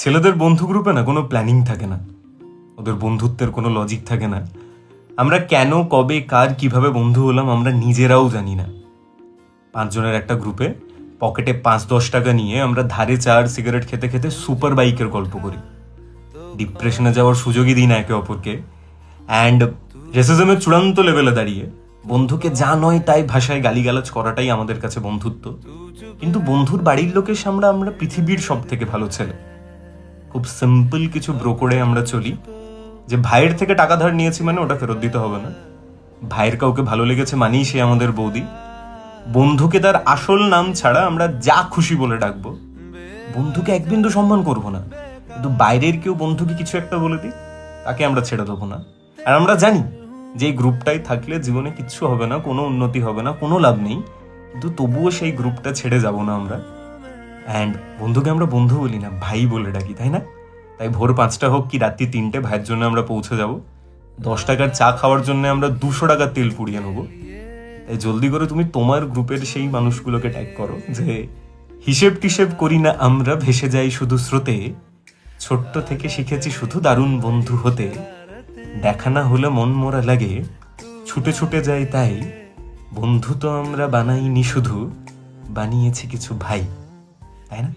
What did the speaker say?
ছেলেদের বন্ধু গ্রুপে না কোনো প্ল্যানিং থাকে না, ওদের বন্ধুত্বের কোনো লজিক থাকে না। আমরা কেন, কবে, কার, কিভাবে বন্ধু হলাম আমরা নিজেরাও জানি না। 5 জনের একটা গ্রুপে পকেটে 5-10 টাকা নিয়ে আমরা ধারে চার সিগারেট খেতে খেতে সুপার বাইকের গল্প করি, ডিপ্রেশনে যাওয়ার সুযোগই দিই না একে অপরকে, অ্যান্ড রেসিজমের চূড়ান্ত লেভেলে দাঁড়িয়ে বন্ধুকে যা নয় তাই ভাষায় গালিগালাজ করাটাই আমাদের কাছে বন্ধুত্ব। কিন্তু বন্ধুর বাড়ির লোকের সামনে আমরা পৃথিবীর সব থেকে ভালো ছেলে। খুব সিম্পল কিছু ব্রোকরে আমরা চলি, যে ভাইয়ের থেকে টাকা ধার নিয়েছি মানে ওটা ফেরত দিতে হবে না, ভাইয়ের কাউকে ভালো লেগেছে মানেই সে আমাদের বৌদি, বন্ধুকে তার আসল নাম ছাড়া আমরা যা খুশি বলে ডাকবো, বন্ধুকে এক বিন্দু সম্মান করবো না, কিন্তু বাইরের কেউ বন্ধুকে কিছু একটা বলে দিই তাকে আমরা ছেড়ে দেবো না। আর আমরা জানি যে এই গ্রুপটাই থাকলে জীবনে কিচ্ছু হবে না, কোনো উন্নতি হবে না, কোনো লাভ নেই, কিন্তু তবুও সেই গ্রুপটা ছেড়ে যাব না আমরা। অ্যান্ড বন্ধুকে আমরা বন্ধু বলি না, ভাই বলে ডাকি, তাই না? তাই ভোর 5টা হোক কি রাত্রি 3টে ভাইয়ের জন্য আমরা পৌঁছে যাব। 10 টাকার চা খাওয়ার জন্য আমরা 200 টাকার তেল পুড়িয়ে নেবো। তাই জলদি করে তুমি তোমার গ্রুপের সেই মানুষগুলোকে ট্যাগ করো যে হিসেব টিসেব করি না আমরা, ভেসে যাই শুধু স্রোতে, ছোট্ট থেকে শিখেছি শুধু দারুণ বন্ধু হতে, দেখা না হলে মন মরা লাগে, ছুটে ছুটে যাই তাই, বন্ধু তো আমরা বানাইনি শুধু, বানিয়েছি কিছু ভাই, তাই না?